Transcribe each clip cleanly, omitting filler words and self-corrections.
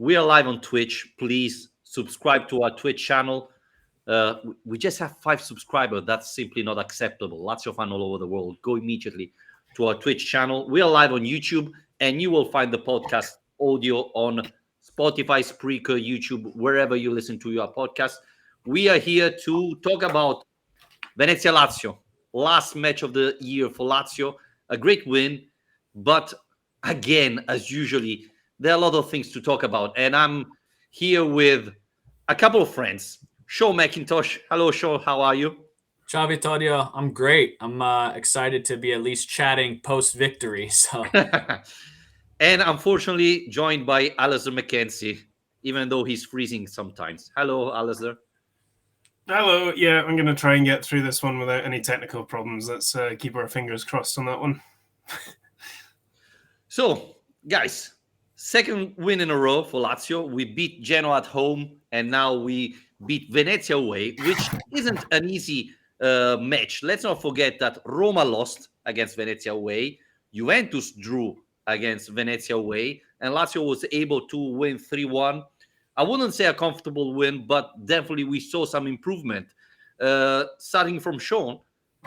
We are live on Twitch. Please subscribe to our Twitch channel. We just have 5 subscribers. That's simply not acceptable. Lazio fan all over the world. Go immediately to our Twitch channel. We are live on YouTube, and you will find the podcast audio on Spotify, Spreaker, YouTube, wherever you listen to your podcast. We are here to talk about Venezia Lazio. Last match of the year for Lazio. A great win, but again, as usually, there are a lot of things to talk about. And I'm here with a couple of friends. Shawn McIntosh. Hello, Shawn. How are you? Ciao, Vittorio. I'm great. I'm excited to be at least chatting post-victory. So, And unfortunately, joined by Alasdair McKenzie, even though he's freezing sometimes. Hello, Alasdair. Hello. Yeah, I'm going to try and get through this one without any technical problems. Let's keep our fingers crossed on that one. So, guys, second win in a row for Lazio. We beat Genoa at home, and now we beat Venezia away, which isn't an easy match. Let's not forget that Roma lost against Venezia away. Juventus drew against Venezia away, and Lazio was able to win 3-1. I wouldn't say a comfortable win, but definitely we saw some improvement. Starting from Shawn,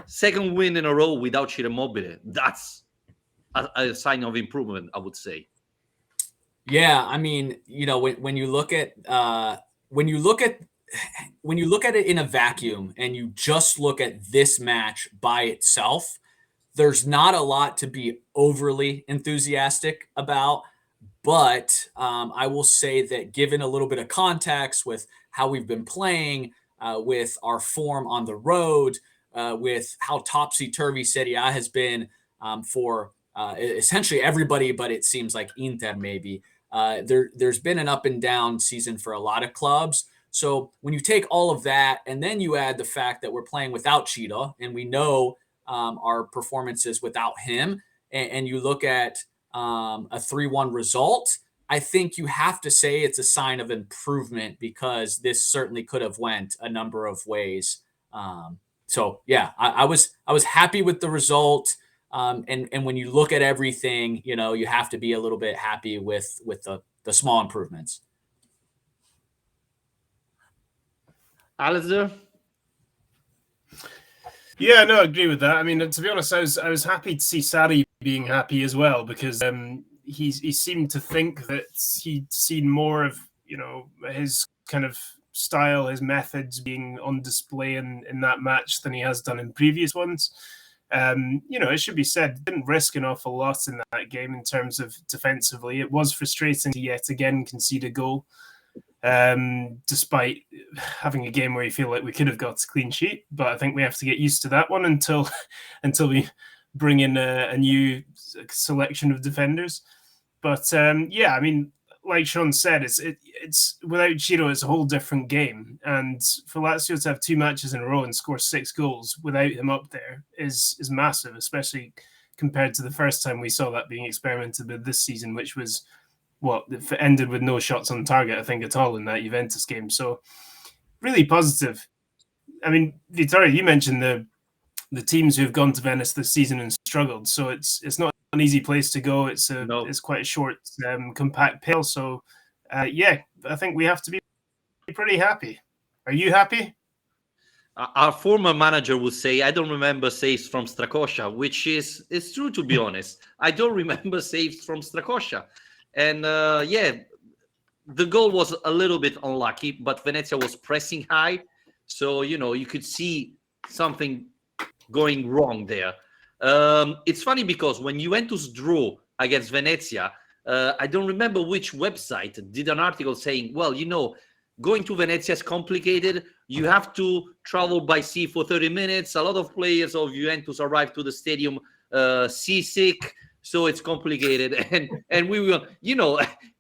second win in a row without Ciro Immobile. That's a sign of improvement, I would say. yeah, I mean, when you look at it in a vacuum and you just look at this match by itself, there's not a lot to be overly enthusiastic about. But I will say that given a little bit of context with how we've been playing, with our form on the road, with how topsy-turvy Serie A has been for essentially everybody, but it seems like Inter maybe. There's been an up and down season for a lot of clubs. So when you take all of that and then you add the fact that we're playing without Cheetah, and we know our performances without him, and you look at a 3-1 result, I think you have to say it's a sign of improvement, because this certainly could have went a number of ways. So yeah, I was happy with the result. And when you look at everything, you have to be a little bit happy with the small improvements. Alasdair? Yeah, no, I agree with that. I mean, to be honest, I was happy to see Sarri being happy as well, because he seemed to think that he'd seen more of his kind of style, his methods being on display in that match than he has done in previous ones. It should be said, didn't risk an awful lot in that game in terms of defensively. It was frustrating to yet again concede a goal, despite having a game where you feel like we could have got a clean sheet. But I think we have to get used to that one until we bring in a new selection of defenders. But yeah, I mean, like Shawn said, it's without Ciro, it's a whole different game. And for Lazio to have 2 matches in a row and score 6 goals without him up there is massive, especially compared to the first time we saw that being experimented with this season, which was it ended with no shots on target, I think, at all in that Juventus game. So really positive. I mean, Vittorio, you mentioned the teams who have gone to Venice this season and struggled. So it's not an easy place to go. It's quite a short, compact pill. So yeah, I think we have to be pretty happy. Are you happy? Our former manager would say, I don't remember saves from Strakosha, which is true, to be honest. I don't remember saves from Strakosha. And yeah, the goal was a little bit unlucky, but Venezia was pressing high. So, you could see something going wrong there. It's funny because when Juventus drew against Venezia, I don't remember which website did an article saying, well, going to Venezia is complicated. You have to travel by sea for 30 minutes. A lot of players of Juventus arrive to the stadium seasick. So it's complicated, and we will,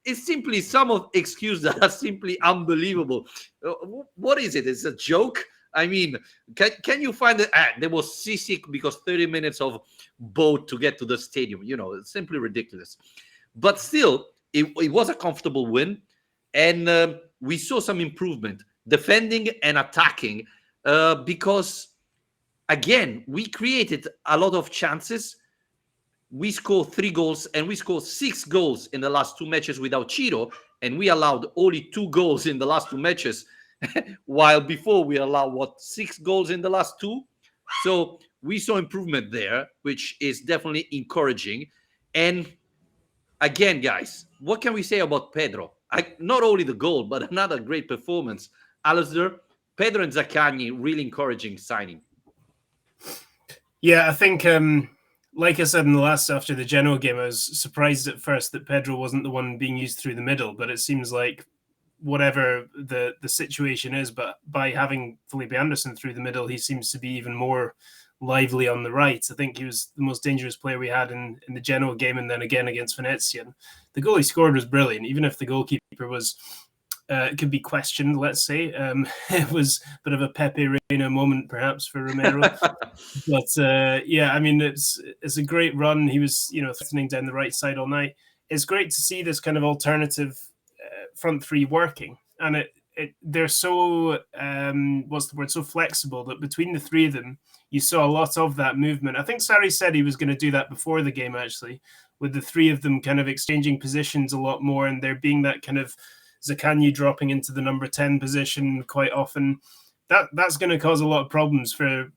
it's simply some of excuses that are simply unbelievable. What is it? It's a joke. I mean, can you find it? There was seasick because 30 minutes of boat to get to the stadium. It's simply ridiculous. But still, it was a comfortable win, and we saw some improvement defending and attacking, because again, we created a lot of chances. We scored 3 goals, and we scored 6 goals in the last 2 matches without Ciro. and we allowed only 2 goals in the last 2 matches, while before we allowed 6 goals in the last 2. So we saw improvement there, which is definitely encouraging. And again, guys, what can we say about Pedro? Not only the goal, but another great performance. Alasdair, Pedro and Zaccagni, really encouraging signing. Yeah, I think, like I said in the last, after the Genoa game, I was surprised at first that Pedro wasn't the one being used through the middle, but it seems like whatever the situation is, but by having Felipe Anderson through the middle, he seems to be even more lively on the right. I think he was the most dangerous player we had in the Genoa game, and then again against Venezia. And the goal he scored was brilliant, even if the goalkeeper was could be questioned, let's say. It was a bit of a Pepe Reina moment, perhaps, for Romero. But yeah, I mean, it's a great run. He was, threatening down the right side all night. It's great to see this kind of alternative front three working, and they're so so flexible that between the three of them, you saw a lot of that movement. I think Sarri said he was going to do that before the game, actually, with the three of them kind of exchanging positions a lot more, and there being that kind of Zaccagni dropping into the number 10 position quite often. That's going to cause a lot of problems for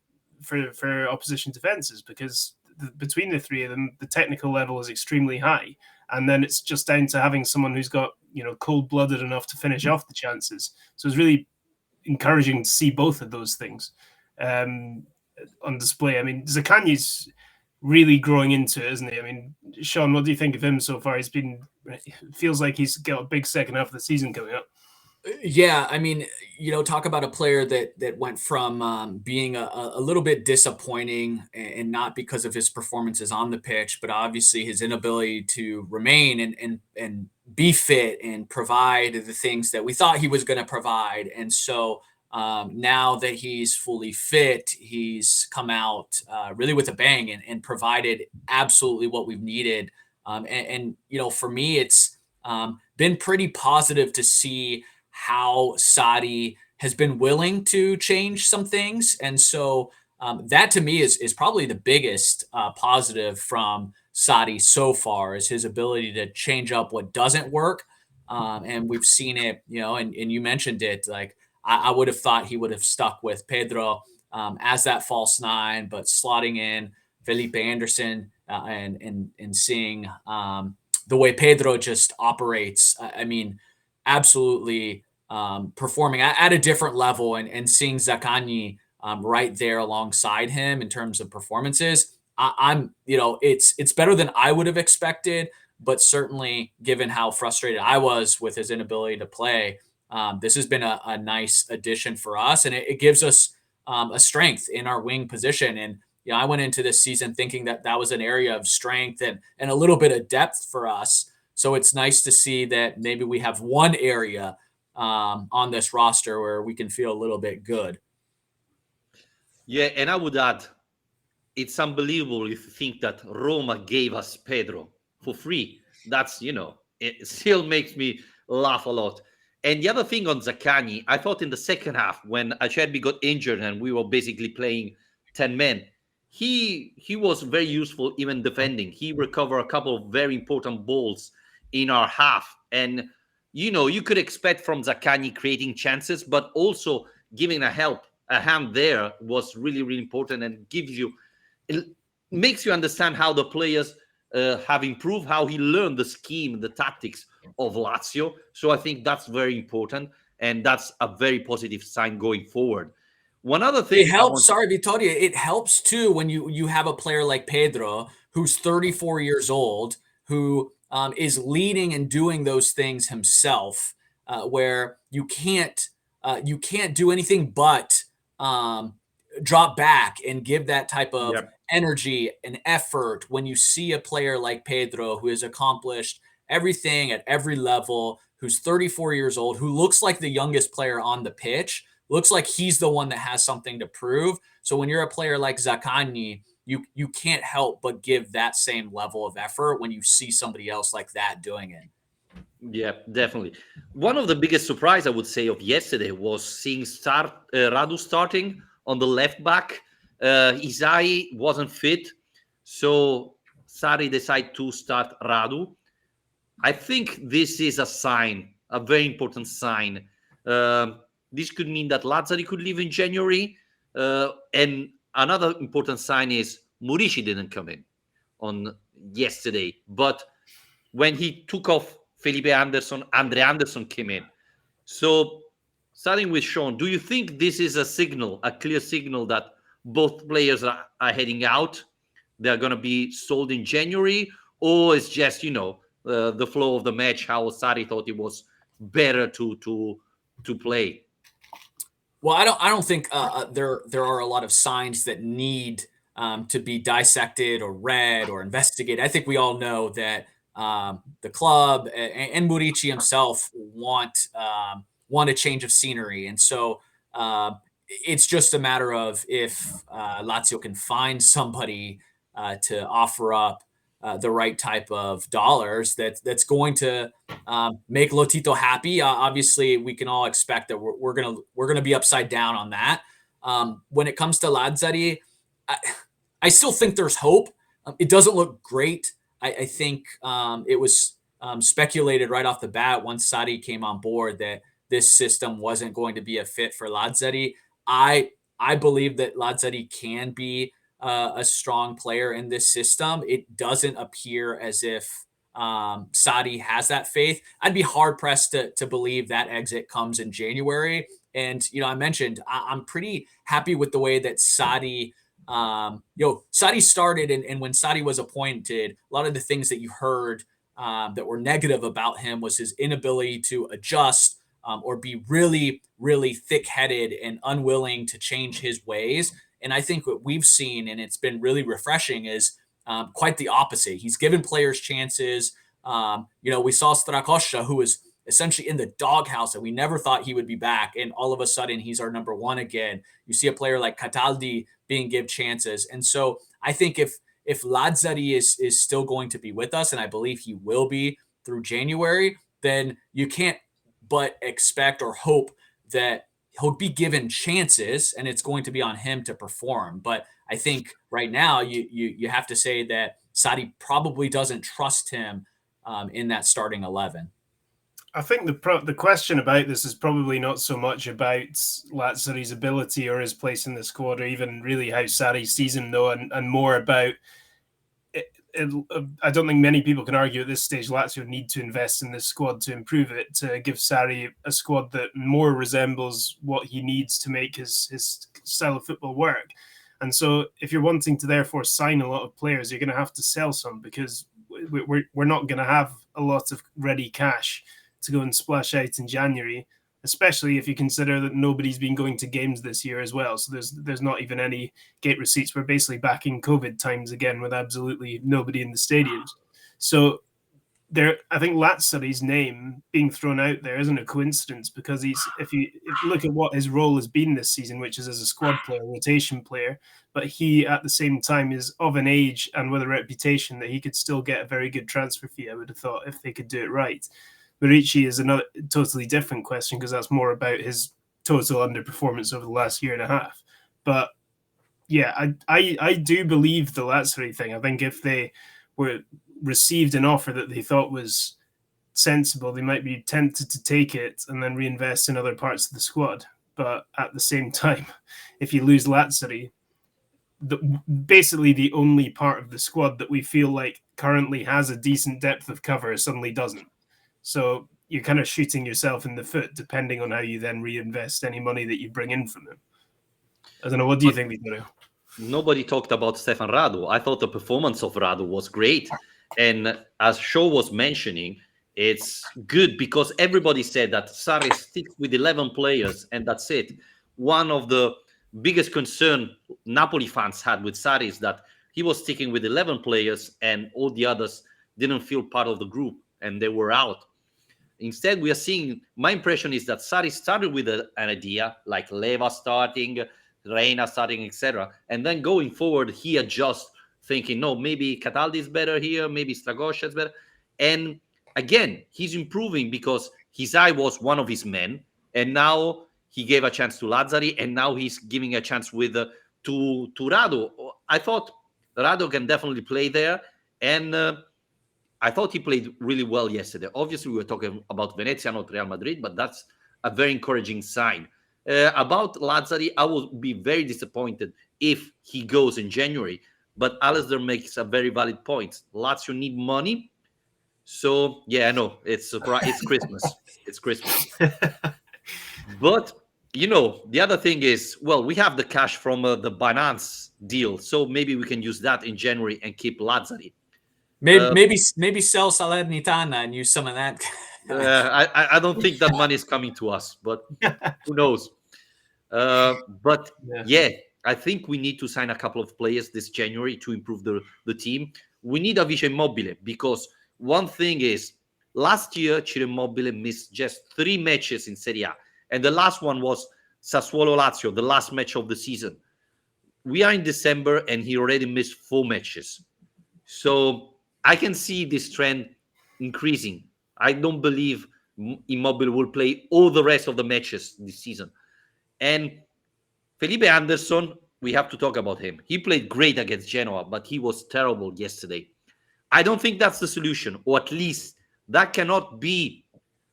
opposition defenses, because between the three of them, the technical level is extremely high, and then it's just down to having someone who's got cold-blooded enough to finish off the chances. So it's really encouraging to see both of those things on display. I mean, Zaccagni's really growing into it, isn't he? I mean, Shawn, what do you think of him so far? Feels like he's got a big second half of the season coming up. Yeah, I mean, talk about a player that went from being a little bit disappointing, and not because of his performances on the pitch, but obviously his inability to remain and be fit and provide the things that we thought he was going to provide. And so now that he's fully fit, he's come out really with a bang and provided absolutely what we've needed. And for me, it's been pretty positive to see how Sarri has been willing to change some things. And so that to me is probably the biggest positive from Sarri so far, is his ability to change up what doesn't work. And we've seen it, and you mentioned it, like I would have thought he would have stuck with Pedro as that false nine, but slotting in Felipe Anderson and seeing the way Pedro just operates. I mean, absolutely performing at a different level, and seeing Zaccagni right there alongside him in terms of performances. It's better than I would have expected, but certainly given how frustrated I was with his inability to play, this has been a nice addition for us, and it gives us a strength in our wing position. And I went into this season thinking that was an area of strength and a little bit of depth for us. So it's nice to see that maybe we have one area on this roster where we can feel a little bit good. Yeah, and I would add, it's unbelievable if you think that Roma gave us Pedro for free. That's, it still makes me laugh a lot. And the other thing on Zaccagni, I thought in the second half, when Acerbi got injured and we were basically playing 10 men, he was very useful even defending. He recovered a couple of very important balls in our half. And, you could expect from Zaccagni creating chances, but also giving a hand there was really, really important, and it makes you understand how the players have improved, how he learned the scheme, the tactics of Lazio. So I think that's very important, and that's a very positive sign going forward. One other thing, it helps. Sorry, Vittorio. It helps too when you have a player like Pedro, who's 34 years old, who is leading and doing those things himself, where you can't do anything but drop back and give that type of energy and effort when you see a player like Pedro, who has accomplished everything at every level, who's 34 years old, who looks like the youngest player on the pitch, looks like he's the one that has something to prove. So when you're a player like Zaccagni, you can't help but give that same level of effort when you see somebody else like that doing it. Yeah, definitely. One of the biggest surprise, I would say, of yesterday was seeing Radu starting on the left back. Isai wasn't fit, so Sarri decided to start Radu. I think this is a sign a very important sign. This could mean that Lazzari could leave in January. And another important sign is Murici didn't come in on yesterday. But when he took off Felipe Anderson, Andre Anderson came in. So starting with Shawn, do you think this is a signal, a clear signal that both players are heading out? They're going to be sold in January? Or it's just, the flow of the match, how Sarri thought it was better to play? Well, I don't think there are a lot of signs that need to be dissected or read or investigated. I think we all know that the club and Murici himself want a change of scenery, and so it's just a matter of if Lazio can find somebody to offer up the right type of dollars that's going to make Lotito happy. Obviously, we can all expect that we're gonna be upside down on that. When it comes to Lazzari, I still think there's hope. It doesn't look great. I think it was speculated right off the bat once Sarri came on board that this system wasn't going to be a fit for Lazzari. I believe that Lazzari can be a strong player in this system. It doesn't appear as if Sarri has that faith. I'd be hard pressed to believe that exit comes in January. And I mentioned I'm pretty happy with the way that Sarri started, and when Sarri was appointed, a lot of the things that you heard that were negative about him was his inability to adjust or be really, really thick-headed and unwilling to change his ways. And I think what we've seen, and it's been really refreshing, is quite the opposite. He's given players chances. We saw Strakosha, who was essentially in the doghouse, and we never thought he would be back. And all of a sudden, he's our number one again. You see a player like Cataldi being given chances. And so I think if Lazzari is still going to be with us, and I believe he will be through January, then you can't but expect or hope that he'll be given chances, and it's going to be on him to perform. But I think right now you have to say that Sarri probably doesn't trust him in that starting 11. I think the question about this is probably not so much about Lazzari's ability or his place in the squad, or even really how Sarri sees him, though, and more about I don't think many people can argue at this stage Lazio need to invest in this squad to improve it, to give Sarri a squad that more resembles what he needs to make his style of football work. And so if you're wanting to therefore sign a lot of players, you're going to have to sell some, because we're not going to have a lot of ready cash to go and splash out in January, especially if you consider that nobody's been going to games this year as well. So there's not even any gate receipts. We're basically back in COVID times again with absolutely nobody in the stadiums. So I think Lazzari's name being thrown out there isn't a coincidence, because if you look at what his role has been this season, which is as a squad player, rotation player, but he at the same time is of an age and with a reputation that he could still get a very good transfer fee, I would have thought, if they could do it right. Murici is another totally different question, because that's more about his total underperformance over the last year and a half. But yeah, I do believe the Lazzari thing. I think if they were received an offer that they thought was sensible, they might be tempted to take it and then reinvest in other parts of the squad. But at the same time, if you lose Lazzari, basically the only part of the squad that we feel like currently has a decent depth of cover suddenly doesn't. So you're kind of shooting yourself in the foot, depending on how you then reinvest any money that you bring in from them. I don't know. What do you think, Vittorio? Nobody talked about Stefan Radu. I thought the performance of Radu was great. And as Shaw was mentioning, it's good because everybody said that Sarri sticks with 11 players and that's it. One of the biggest concern Napoli fans had with Sarri is that he was sticking with 11 players and all the others didn't feel part of the group and they were out. Instead, we are seeing, my impression is that Sarri started with an idea like Leva starting, Reina starting, etc. And then going forward, he adjusts, thinking, no, maybe Cataldi is better here, maybe Strakosha is better. And again, he's improving because his eye was one of his men. And now he gave a chance to Lazzari, and now he's giving a chance with to Radu. I thought Radu can definitely play there. And I thought he played really well yesterday. Obviously, we were talking about Venezia, not Real Madrid, but that's a very encouraging sign. About Lazzari, I will be very disappointed if he goes in January. But Alasdair makes a very valid point. Lazio need money. So, yeah, I know. It's Christmas. It's Christmas. But, the other thing is, well, we have the cash from the Binance deal. So maybe we can use that in January and keep Lazzari. Maybe sell Salernitana and use some of that. I don't think that money is coming to us, but who knows? But yeah, I think we need to sign a couple of players this January to improve the team. We need a Vice Immobile, because one thing is, last year Ciro Immobile missed just 3 matches in Serie A, and the last one was Sassuolo Lazio, the last match of the season. We are in December and he already missed 4 matches. So I can see this trend increasing. I don't believe Immobile will play all the rest of the matches this season. And Felipe Anderson, we have to talk about him. He played great against Genoa, but he was terrible yesterday. I don't think that's the solution, or at least that cannot be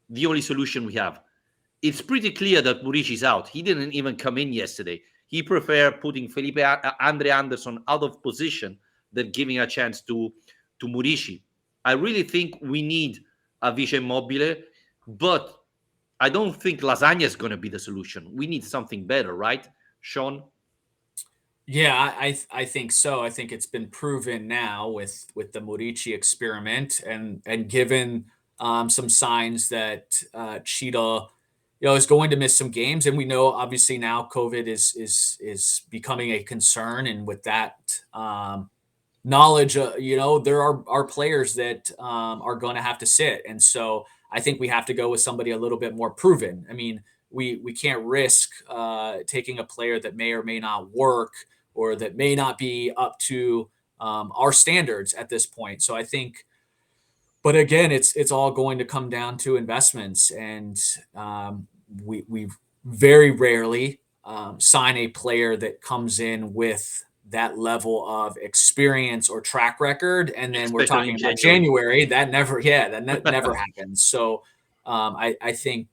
the only solution we have. It's pretty clear that Murici is out. He didn't even come in yesterday. He preferred putting Andre Anderson out of position than giving a chance to Murici. I really think we need a Vice Immobile, but I don't think lasagna is going to be the solution. We need something better, right, Shawn? Yeah, I think so. I think it's been proven now with the Murici experiment, and given some signs that Cheetah, is going to miss some games, and we know obviously now COVID is becoming a concern, and with that knowledge, there are players that are going to have to sit, and so I think we have to go with somebody a little bit more proven. I mean, we can't risk taking a player that may or may not work, or that may not be up to our standards at this point. So I think, but again, it's all going to come down to investments, and we very rarely sign a player that comes in with that level of experience or track record, and then we're talking about January. That never happens. So I think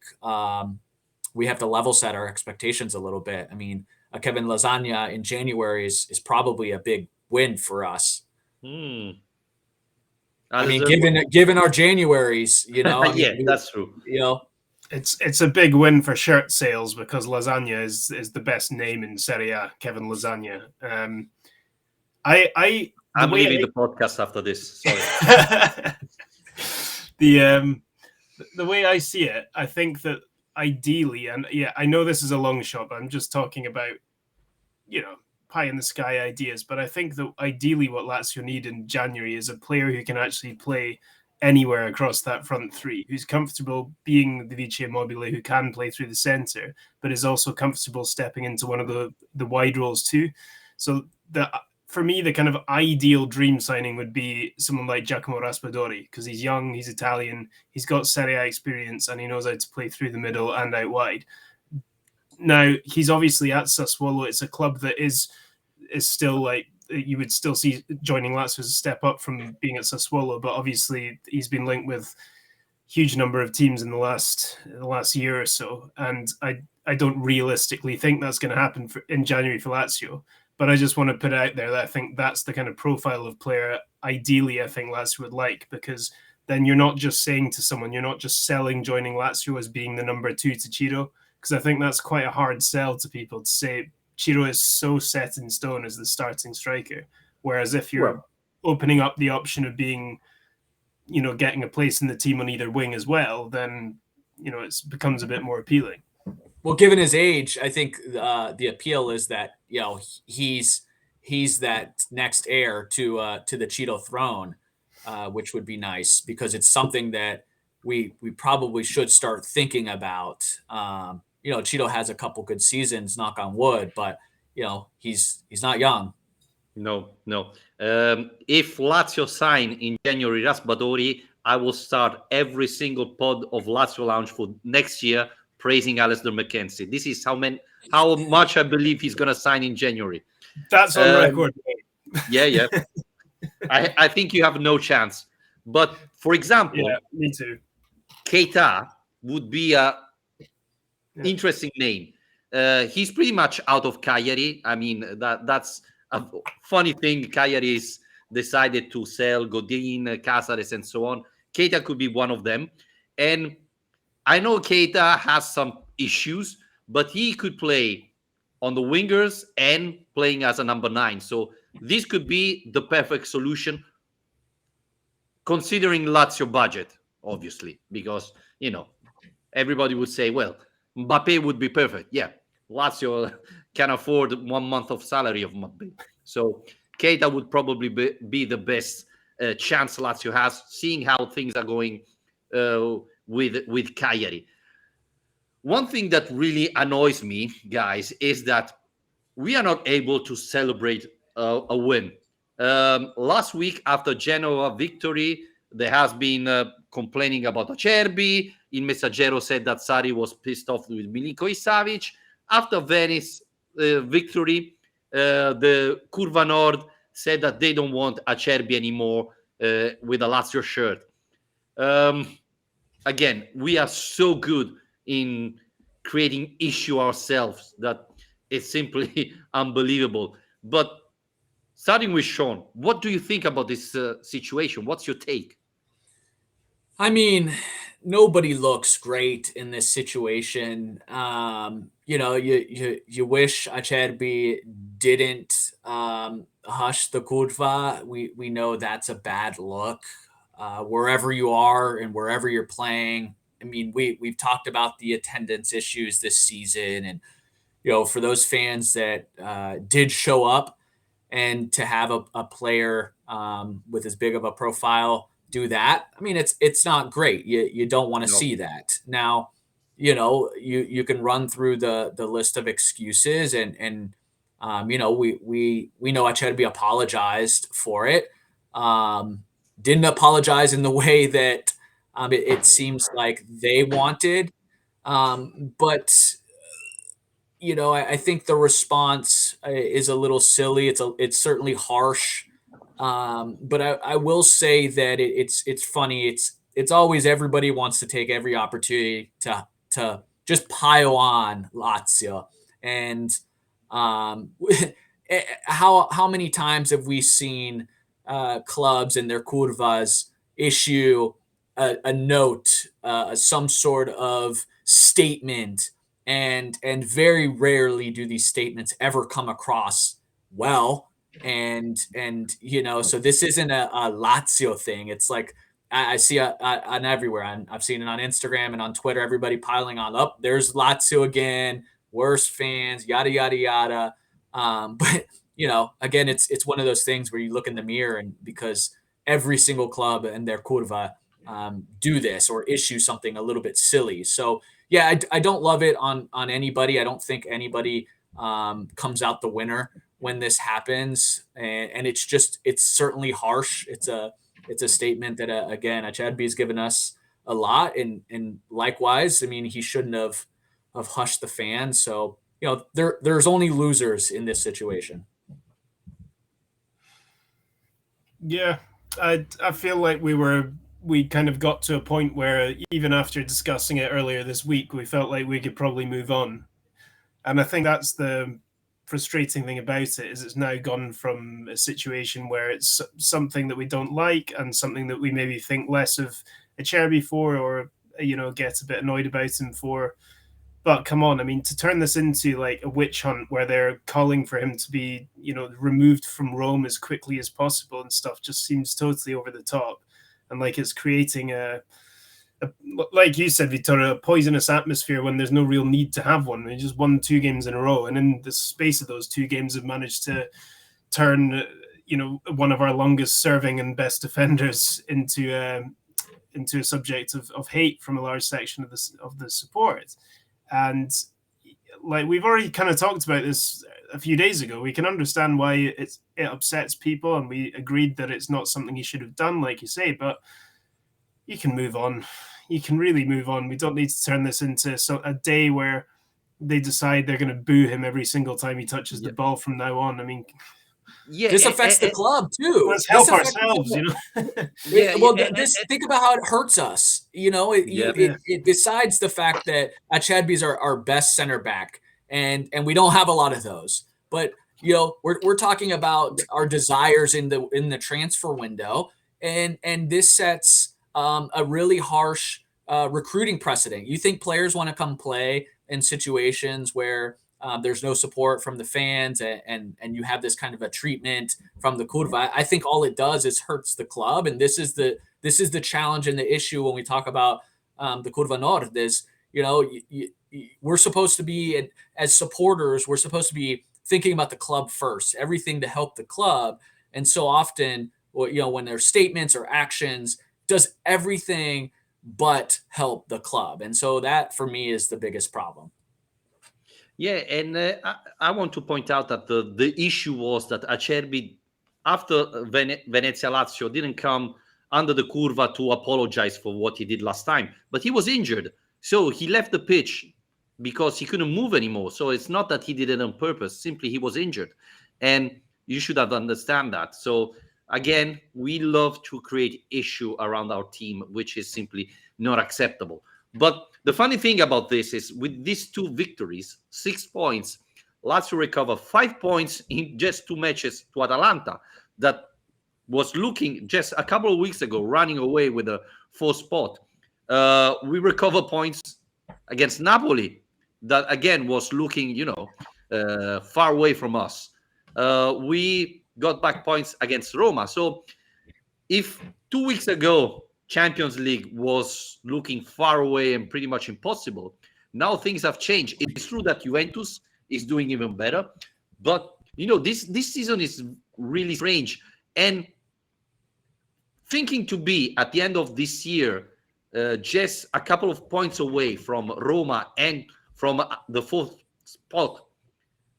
we have to level set our expectations a little bit. I mean, Kevin Lasagna in January is probably a big win for us. I mean, given our Januaries, that's true. It's a big win for shirt sales, because Lasagna is the best name in Serie A, Kevin Lasagna. I'm leaving the podcast after this. Sorry. The way I see it, I think that ideally, and I know this is a long shot, but I'm just talking about, pie in the sky ideas. But I think that ideally what Lazio need in January is a player who can actually play anywhere across that front three, who's comfortable being the Vice Immobile, who can play through the center, but is also comfortable stepping into one of the wide roles too. So for me, the kind of ideal dream signing would be someone like Giacomo Raspadori, because he's young, he's Italian, he's got Serie A experience, and he knows how to play through the middle and out wide. Now, he's obviously at Sassuolo. It's a club that is still like, you would still see joining Lazio as a step up from being at Sassuolo, but obviously he's been linked with huge number of teams in the last year or so, and I don't realistically think that's going to happen in January for Lazio. But I just want to put out there that I think that's the kind of profile of player ideally I think Lazio would like, because then you're not just saying to someone, you're not just selling joining Lazio as being the number 2 to Ciro, because I think that's quite a hard sell to people to say Ciro is so set in stone as the starting striker. Whereas if you're opening up the option of being, getting a place in the team on either wing as well, then, it becomes a bit more appealing. Well, given his age, I think the appeal is that, he's that next heir to the Cheeto throne, which would be nice, because it's something that we probably should start thinking about. Cheeto has a couple good seasons, knock on wood, but he's not young. No. If Lazio sign in January Raspadori, I will start every single pod of Lazio Lounge for next year praising Alasdair McKenzie. This is how much I believe he's going to sign in January. That's on record. Yeah. I think you have no chance. But for example, Yeah, me too. Keita would be a interesting name. He's pretty much out of Cagliari. I mean, that's a funny thing. Cagliari's decided to sell Godin, Casares, and so on. Keita could be one of them. And I know Keita has some issues, but he could play on the wingers and playing as a number 9. So this could be the perfect solution, considering Lazio budget, obviously, because, everybody would say, well, Mbappe would be perfect. Yeah, Lazio can afford 1 month of salary of Mbappe. So Keita would probably be the best chance Lazio has, seeing how things are going with Cagliari. One thing that really annoys me, guys, is that we are not able to celebrate a win. Last week, after Genoa victory, there has been complaining about Acerbi. Il Messaggero said that Sarri was pissed off with Milinkovic Savic. After Venice victory, the Curva Nord said that they don't want Acerbi anymore with a Lazio shirt. Again, we are so good in creating issue ourselves that it's simply unbelievable. But starting with Shawn, what do you think about this situation? What's your take? I mean, nobody looks great in this situation. You wish Acerbi didn't hush the curva. We know that's a bad look. Wherever you are and wherever you're playing. I mean, we've talked about the attendance issues this season, and for those fans that did show up, and to have a player with as big of a profile do that, I mean, it's not great. You don't want to see that. Now, you can run through the list of excuses, and we know Acerbi apologized for it. Didn't apologize in the way that it seems like they wanted. But I think the response is a little silly. It's certainly harsh. But I will say that it's funny. It's always everybody wants to take every opportunity to just pile on Lazio. And how many times have we seen clubs and their curvas issue a note, some sort of statement, and very rarely do these statements ever come across well. And so this isn't a Lazio thing. It's like I see on everywhere. I've seen it on Instagram and on Twitter. Everybody piling on up. There's Lazio again. Worst fans. Yada yada yada. But again, it's one of those things where you look in the mirror, and because every single club and their curva do this or issue something a little bit silly. So yeah, I don't love it on anybody. I don't think anybody comes out the winner when this happens, and it's certainly harsh. It's a statement that again, Acerbi has given us a lot, and likewise, I mean, he shouldn't have hushed the fans. So there's only losers in this situation. Yeah, I feel like we kind of got to a point where even after discussing it earlier this week, we felt like we could probably move on. And I think that's the frustrating thing about it, is it's now gone from a situation where it's something that we don't like and something that we maybe think less of Acerbi for, or get a bit annoyed about him for. But come on, I mean, to turn this into like a witch hunt where they're calling for him to be, removed from Rome as quickly as possible and stuff just seems totally over the top. And like it's creating like you said, Vittorio, a poisonous atmosphere when there's no real need to have one. We just won 2 games in a row. And in the space of those 2 games have managed to turn, one of our longest serving and best defenders into a subject of hate from a large section of the support. And like we've already kind of talked about this a few days ago, we can understand why it upsets people, and we agreed that it's not something you should have done, like you say, but you can move on. You can really move on. We don't need to turn this into a day where they decide they're going to boo him every single time he touches the ball from now on. I mean, Yeah, This affects the club too. Let's help This affects the ourselves, club. you know. yeah, Well, yeah, think about how it hurts us. You know, yeah. besides the fact that Acerbi's our best center back, and we don't have a lot of those. But you know, we're talking about our desires in the transfer window, and this sets a really harsh recruiting precedent. You think players want to come play in situations where there's no support from the fans, and you have this kind of a treatment from the curva. I think all it does is hurts the club, and this is the challenge and the issue when we talk about the Curva Nord. Is we're supposed to be, as supporters, we're supposed to be thinking about the club first, everything to help the club, and so often, when there's statements or actions, does everything but help the club, and so that for me is the biggest problem. Yeah, and I want to point out that the issue was that Acerbi, after Venezia Lazio, didn't come under the curva to apologize for what he did last time, but he was injured. So he left the pitch because he couldn't move anymore. So it's not that he did it on purpose, simply he was injured. And you should have understand that. So again, we love to create issue around our team, which is simply not acceptable. But the funny thing about this is with these 2 victories, 6 points, Lazio recover 5 points in just 2 matches to Atalanta that was looking just a couple of weeks ago, running away with a 4th spot. We recover points against Napoli that again was looking, far away from us. We got back points against Roma. So if 2 weeks ago Champions League was looking far away and pretty much impossible, now things have changed. It's true that Juventus is doing even better, but this season is really strange. And thinking to be at the end of this year just a couple of points away from Roma and from the 4th spot,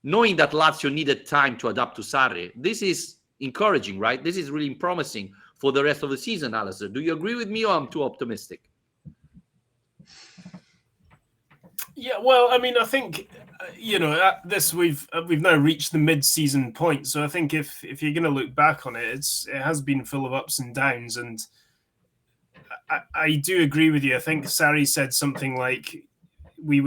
knowing that Lazio needed time to adapt to Sarri, this is encouraging, right? This is really promising for the rest of the season, Alasdair. Do you agree with me, or I'm too optimistic? Yeah, well, I mean, I think at this we've now reached the mid-season point, so I think if you're going to look back on it, it has been full of ups and downs, and I do agree with you. I think Sarri said something like, we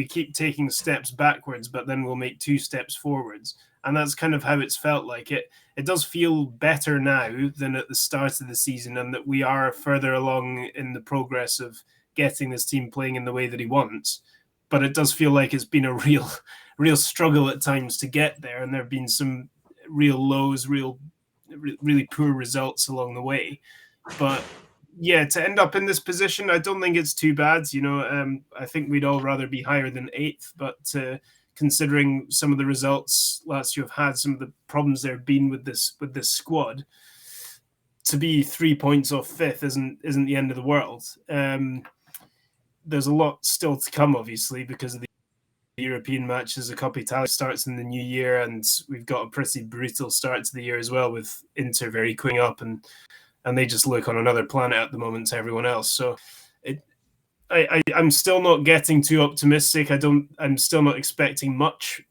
keep taking steps backwards, but then we'll make 2 steps forwards. And that's kind of how it's felt like. It does feel better now than at the start of the season, and that we are further along in the progress of getting this team playing in the way that he wants. But it does feel like it's been a real struggle at times to get there, and there have been some real lows, really poor results along the way. But yeah, to end up in this position, I don't think it's too bad. I think we'd all rather be higher than 8th, but considering some of the results Lazio have had, some of the problems there have been with this squad, to be 3 points off 5th isn't the end of the world. There's a lot still to come, obviously, because of the European matches. The Coppa Italia starts in the new year, and we've got a pretty brutal start to the year as well, with Inter very quick up, and they just look on another planet at the moment to everyone else. So I'm still not getting too optimistic. I'm still not expecting much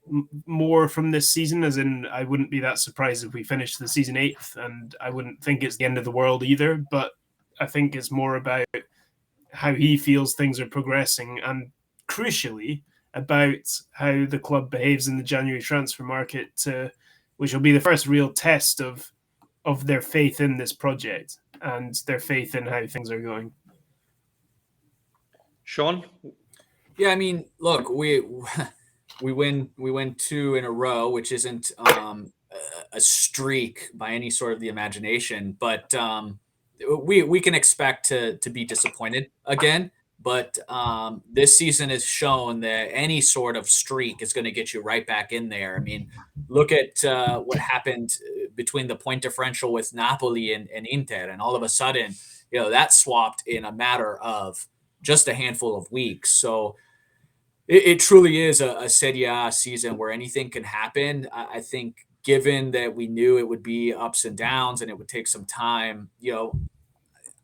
more from this season, as in I wouldn't be that surprised if we finished the season 8th, and I wouldn't think it's the end of the world either. But I think it's more about how he feels things are progressing, and crucially about how the club behaves in the January transfer market, which will be the first real test of their faith in this project and their faith in how things are going. Shawn? Yeah, I mean, look, we win 2 in a row, which isn't a streak by any sort of the imagination, but we can expect to be disappointed again. But this season has shown that any sort of streak is going to get you right back in there. I mean, look at what happened between the point differential with Napoli and Inter, and all of a sudden, that swapped in a matter of just a handful of weeks. So it truly is a Serie A season where anything can happen. I think, given that we knew it would be ups and downs and it would take some time,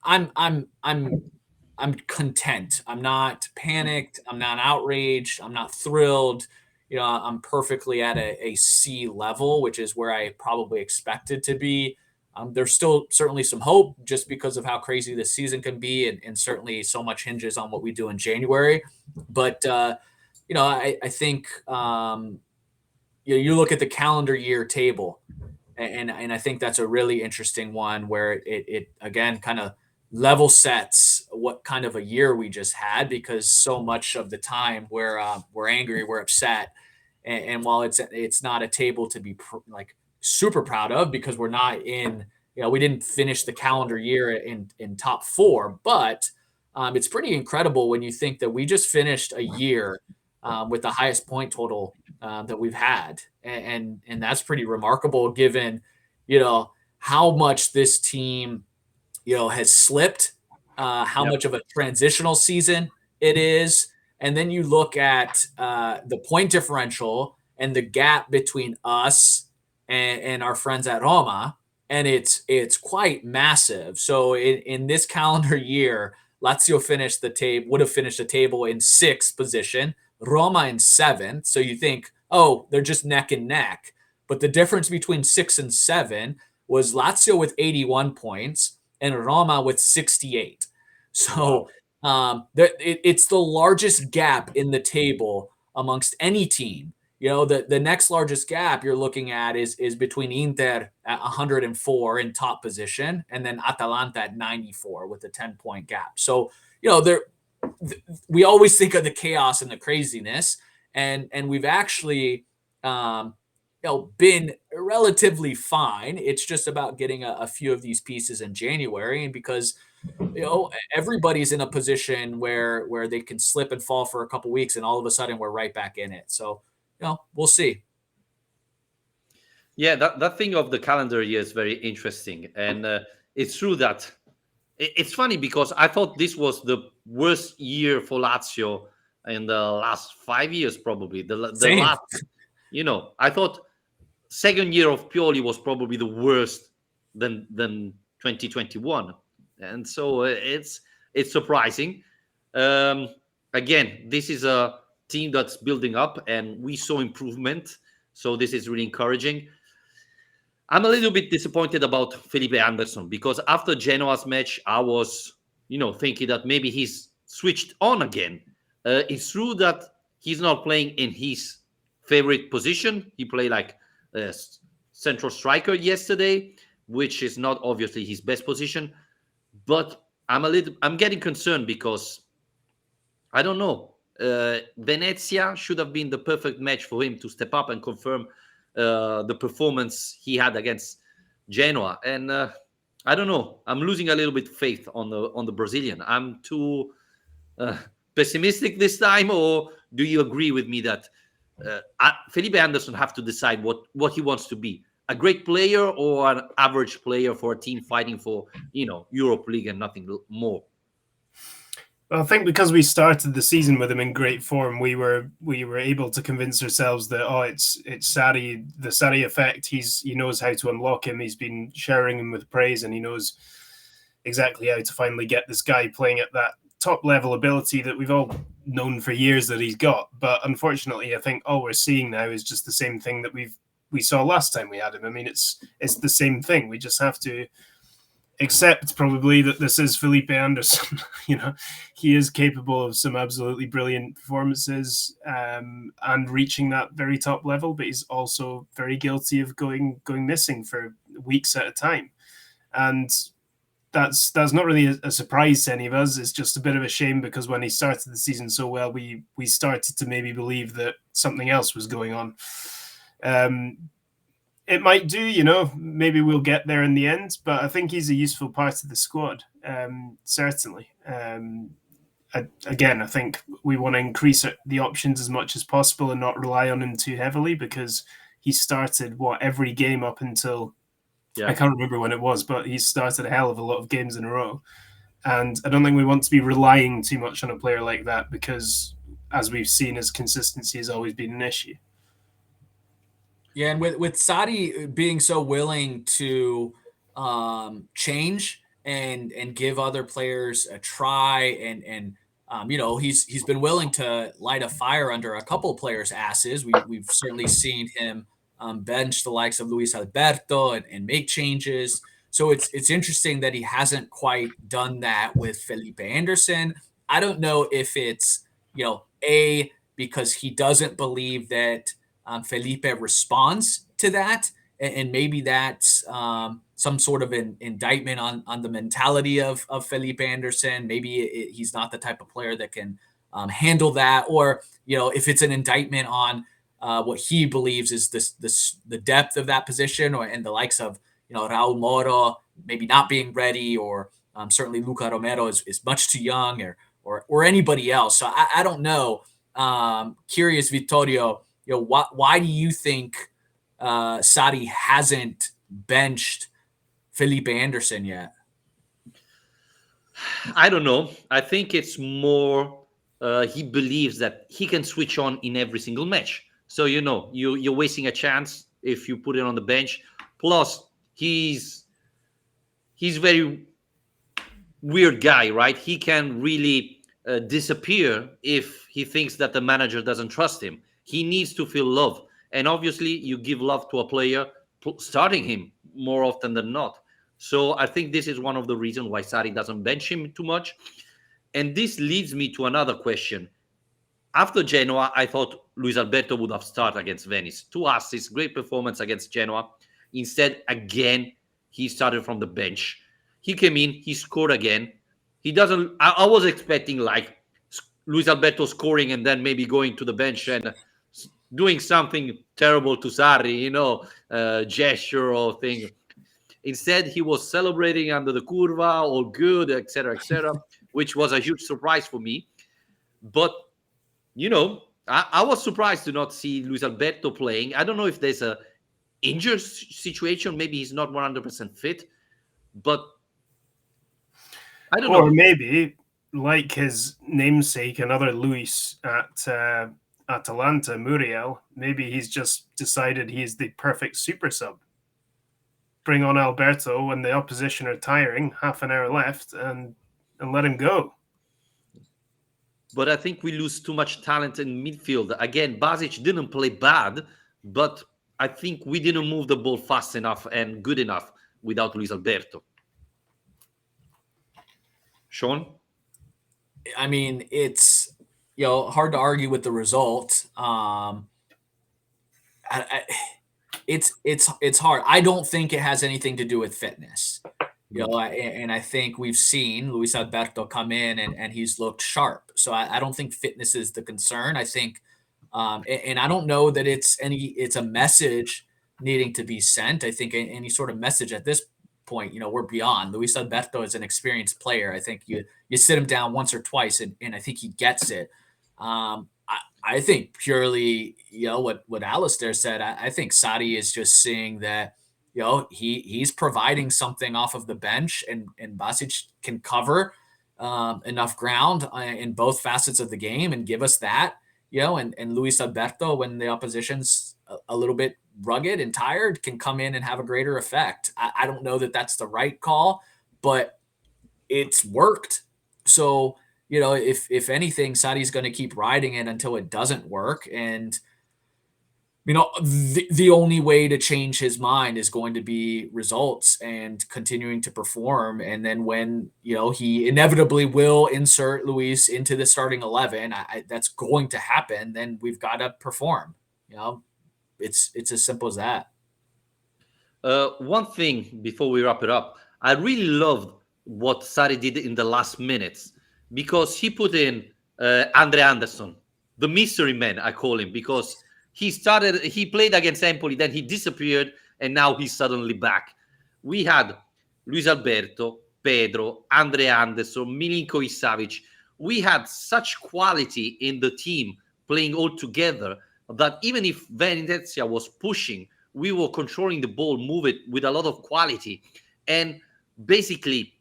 I'm content. I'm not panicked. I'm not outraged. I'm not thrilled. I'm perfectly at a C level, which is where I probably expected to be. There's still certainly some hope just because of how crazy this season can be, and certainly so much hinges on what we do in January. But I think you look at the calendar year table, and I think that's a really interesting one where it again kind of level sets what kind of a year we just had, because so much of the time we're angry, we're upset, and while it's not a table to be like super proud of, because we're not in, we didn't finish the calendar year in top four, but it's pretty incredible when you think that we just finished a year with the highest point total that we've had, and that's pretty remarkable given how much this team has slipped, how much of a transitional season it is. And then you look at the point differential and the gap between us and our friends at Roma, and it's quite massive. So in this calendar year, Lazio would have finished the table in sixth position, Roma in seventh. So you think, oh, they're just neck and neck. But the difference between 6 and 7 was Lazio with 81 points and Roma with 68. So it's the largest gap in the table amongst any team. The next largest gap you're looking at is between Inter at 104 in top position, and then Atalanta at 94 with a 10-point gap. So, we always think of the chaos and the craziness, and we've actually been relatively fine. It's just about getting a few of these pieces in January, and because everybody's in a position where they can slip and fall for a couple weeks, and all of a sudden we're right back in it. So we'll see. Yeah, that thing of the calendar year is very interesting, and it's true that it's funny because I thought this was the worst year for Lazio in the last 5 years, probably the last. I thought second year of Pioli was probably the worst than 2021, and so it's surprising. Again, this is a team that's building up, and we saw improvement, so this is really encouraging. I'm a little bit disappointed about Felipe Anderson, because after Genoa's match, I was, thinking that maybe he's switched on again. It's true that he's not playing in his favorite position. He played like a central striker yesterday, which is not obviously his best position. But I'm getting concerned because I don't know. Venezia should have been the perfect match for him to step up and confirm the performance he had against Genoa, and I don't know. I'm losing a little bit faith on the Brazilian. I'm too pessimistic this time, or do you agree with me that Felipe Anderson have to decide what he wants to be? A great player or an average player for a team fighting for Europe League and nothing more? Well, I think because we started the season with him in great form, we were able to convince ourselves that it's Sarri, the Sarri effect. He knows how to unlock him. He's been showering him with praise, and he knows exactly how to finally get this guy playing at that top level ability that we've all known for years that he's got. But unfortunately, I think all we're seeing now is just the same thing that we saw last time we had him. I mean, it's the same thing. We just have to accept probably that this is Felipe Anderson. He is capable of some absolutely brilliant performances and reaching that very top level, but he's also very guilty of going missing for weeks at a time. And that's not really a surprise to any of us. It's just a bit of a shame, because when he started the season so well, we started to maybe believe that something else was going on. It might do, maybe we'll get there in the end, but I think he's a useful part of the squad, certainly. Again, I think we want to increase the options as much as possible and not rely on him too heavily, because he started every game up until I can't remember when it was, but he started a hell of a lot of games in a row. And I don't think we want to be relying too much on a player like that, because as we've seen, his consistency has always been an issue. Yeah, and with Sarri being so willing to change and give other players a try and He's been willing to light a fire under a couple players' asses. We've certainly seen him bench the likes of Luis Alberto and make changes. So it's interesting that he hasn't quite done that with Felipe Anderson. I don't know if it's because he doesn't believe that Felipe responds to that, and maybe that's some sort of an indictment on the mentality of Felipe Anderson. Maybe he's not the type of player that can handle that, or if it's an indictment on what he believes is the depth of that position, and the likes of Raul Moro maybe not being ready, or certainly Luca Romero is much too young, or anybody else. So I don't know. Curious, Vittorio, why do you think Sarri hasn't benched Felipe Anderson yet? I don't know. I think it's more he believes that he can switch on in every single match. So you're wasting a chance if you put it on the bench. Plus, he's very weird guy, right? He can really disappear if he thinks that the manager doesn't trust him. He needs to feel love, and obviously, you give love to a player starting him more often than not. So I think this is one of the reasons why Sarri doesn't bench him too much. And this leads me to another question. After Genoa, I thought Luis Alberto would have started against Venice. 2 assists, great performance against Genoa. Instead, again, he started from the bench. He came in, he scored again. He doesn't. I was expecting like Luis Alberto scoring and then maybe going to the bench and doing something terrible to Sarri, gesture or thing. Instead, he was celebrating under the curva, all good, etc., which was a huge surprise for me. But I was surprised to not see Luis Alberto playing. I don't know if there's a injured situation. Maybe he's not 100% fit, but I don't know. Or maybe, like his namesake, another Luis at Atalanta, Muriel, maybe he's just decided he's the perfect super sub. Bring on Alberto when the opposition are tiring, half an hour left, and let him go. But I think we lose too much talent in midfield. Again, Basic didn't play bad, but I think we didn't move the ball fast enough and good enough without Luis Alberto. Shawn? I mean, it's hard to argue with the result. It's hard. I don't think it has anything to do with fitness. And I think we've seen Luis Alberto come in and he's looked sharp. So I don't think fitness is the concern. I think, and I don't know that it's a message needing to be sent. I think any sort of message at this point, we're beyond. Luis Alberto is an experienced player. I think you sit him down once or twice and I think he gets it. I think purely, what Alasdair said, I think Sarri is just seeing that, he's providing something off of the bench, and Basic can cover enough ground in both facets of the game and give us that, and Luis Alberto, when the opposition's a little bit rugged and tired, can come in and have a greater effect. I don't know that that's the right call, but it's worked. So, if anything, Sarri's going to keep riding it until it doesn't work. And, the only way to change his mind is going to be results and continuing to perform. And then when, he inevitably will insert Luis into the starting 11, that's going to happen. Then we've got to perform. It's as simple as that. One thing before we wrap it up, I really loved what Sarri did in the last minutes, because he put in Andre Anderson, the mystery man, I call him, because he played against Empoli, then he disappeared, and now he's suddenly back. We had Luis Alberto, Pedro, Andre Anderson, Milinkovic Savic. We had such quality in the team playing all together that even if Venezia was pushing, we were controlling the ball, move it with a lot of quality. And basically,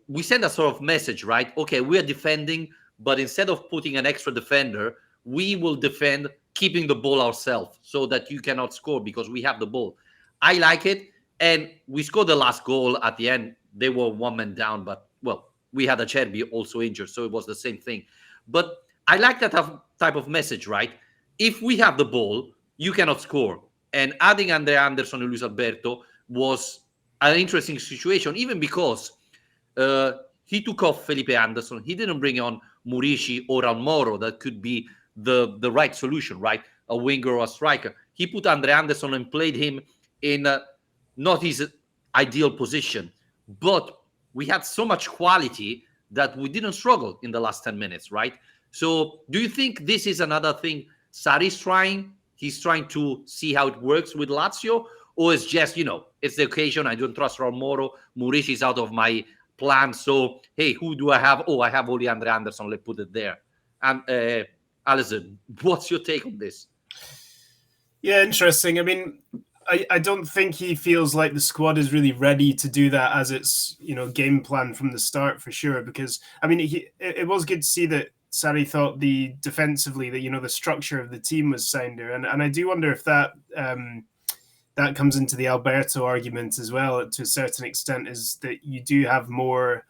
we send a sort of message, right? Okay, we are defending, but instead of putting an extra defender, we will defend keeping the ball ourselves so that you cannot score because we have the ball. I like it. And we scored the last goal at the end. They were one man down, but, well, we had Acerbi also injured, so it was the same thing. But I like that type of message, right? If we have the ball, you cannot score. And adding Andrea Anderson and Luis Alberto was an interesting situation, even because he took off Felipe Anderson. He didn't bring on Murici or Almoro. That could be the right solution, right? A winger or a striker. He put Andrea Anderson and played him in not his ideal position. But we had so much quality that we didn't struggle in the last 10 minutes, right? So do you think this is another thing Sarri's trying? He's trying to see how it works with Lazio? Or it's just, it's the occasion. I don't trust Almoro. Murici is out of my plan. So, hey, who do I have? Oh, I have only Andrea Anderson. Let's put it there. And Alison, what's your take on this? Yeah, interesting. I mean, I don't think he feels like the squad is really ready to do that as its game plan from the start, for sure. Because I mean, it was good to see that Sarri thought defensively that the structure of the team was sounder, and I do wonder if that comes into the Alberto argument as well to a certain extent, is that you do have more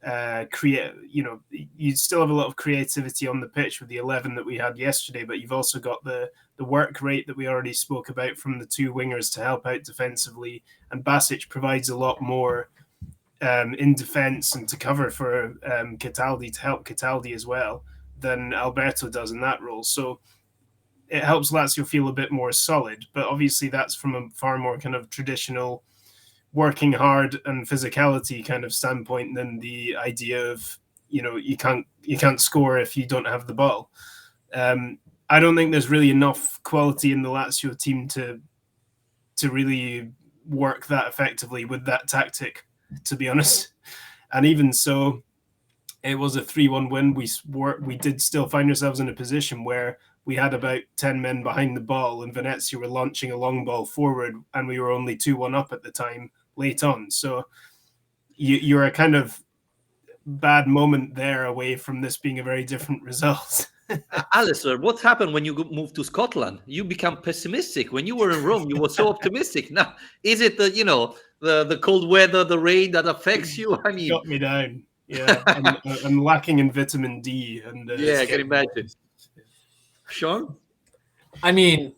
you still have a lot of creativity on the pitch with the 11 that we had yesterday, but you've also got the work rate that we already spoke about from the two wingers to help out defensively, and Basic provides a lot more in defense and to cover for Cataldi, to help Cataldi as well, than Alberto does in that role. So it helps Lazio feel a bit more solid, but obviously that's from a far more kind of traditional working hard and physicality kind of standpoint than the idea of you can't score if you don't have the ball. I don't think there's really enough quality in the Lazio team to really work that effectively with that tactic, to be honest. And even so, it was a 3-1 win. We did still find ourselves in a position where we had about 10 men behind the ball, and Venezia were launching a long ball forward, and we were only 2-1 up at the time late on. So you're a kind of bad moment there away from this being a very different result. Alistair, what happened when you moved to Scotland? You become pessimistic. When you were in Rome, you were so optimistic. Now, is it the cold weather, the rain that affects you? I mean, got me down. Yeah, I'm lacking in vitamin D. And I can imagine. Shawn? I mean,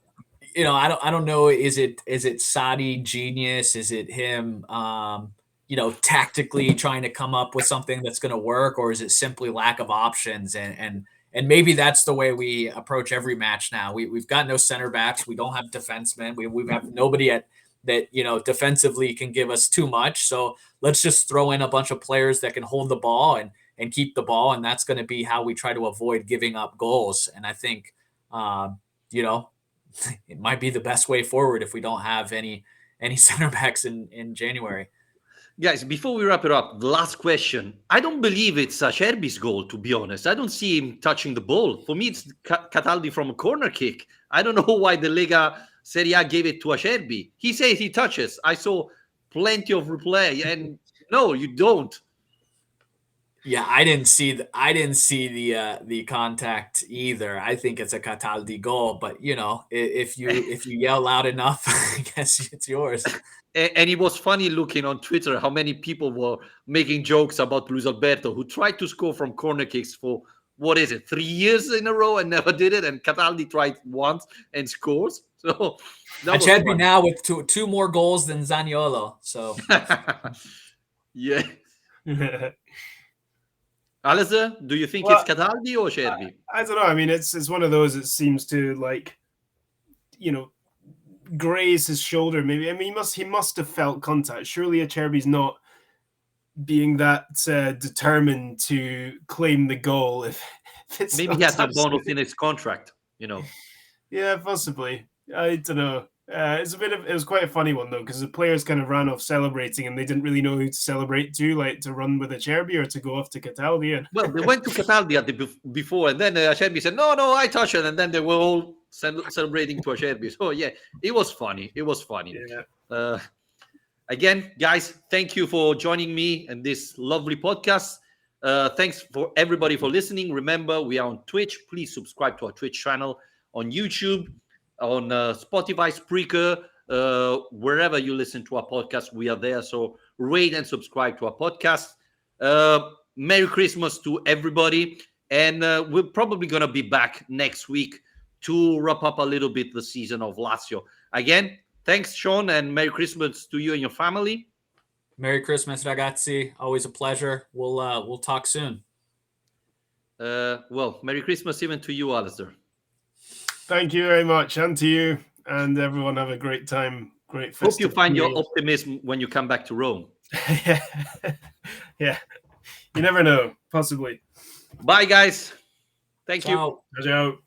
I don't know. Is it Sarri genius? Is it him, tactically trying to come up with something that's going to work, or is it simply lack of options? And maybe that's the way we approach every match now. We've got no center backs. We don't have defensemen. We have nobody that defensively can give us too much. So let's just throw in a bunch of players that can hold the ball and keep the ball, and that's going to be how we try to avoid giving up goals. And I think it might be the best way forward if we don't have any center backs in January. Guys, before we wrap it up, the last question. I don't believe it's Acerbi's goal, to be honest. I don't see him touching the ball. For me, it's Cataldi from a corner kick. I don't know why the Lega Serie A gave it to Acerbi. He says he touches. I saw plenty of replay, and no, you don't. Yeah, I didn't see the contact either. I think it's a Cataldi goal, but if you yell loud enough, I guess it's yours. And it was funny looking on Twitter how many people were making jokes about Luis Alberto, who tried to score from corner kicks for 3 years in a row and never did it, and Cataldi tried once and scores. So Acerbi now with two more goals than Zaniolo. So yeah. Alasdair, do you think it's Cataldi or Acerbi? I don't know. I mean, it's one of those. It seems to graze his shoulder. Maybe. I mean, he must have felt contact. Surely Acerbi's not being that determined to claim the goal. If it's maybe he has a bonus in his contract. Yeah, possibly. I don't know. It was quite a funny one though, because the players kind of ran off celebrating and they didn't really know who to celebrate to, like to run with Acerbi or to go off to Cataldi. Well, they went to Cataldi before, and then Acerbi said, "No, I touched it," and then they were all celebrating to Acerbi. So yeah, it was funny. Yeah. Again, guys, thank you for joining me in this lovely podcast. Thanks for everybody for listening. Remember, we are on Twitch. Please subscribe to our Twitch channel, on YouTube, on Spotify, Spreaker, wherever you listen to our podcast, we are there. So rate and subscribe to our podcast. Merry Christmas to everybody. And we're probably going to be back next week to wrap up a little bit the season of Lazio. Again, thanks, Shawn, and Merry Christmas to you and your family. Merry Christmas, ragazzi. Always a pleasure. We'll talk soon. Well, Merry Christmas even to you, Alasdair. Thank you very much, and to you, and everyone have a great time. Great festive Hope you find period. your optimism when you come back to Rome. Yeah. You never know. Possibly. Bye, guys. Thank you. Ciao. Ciao.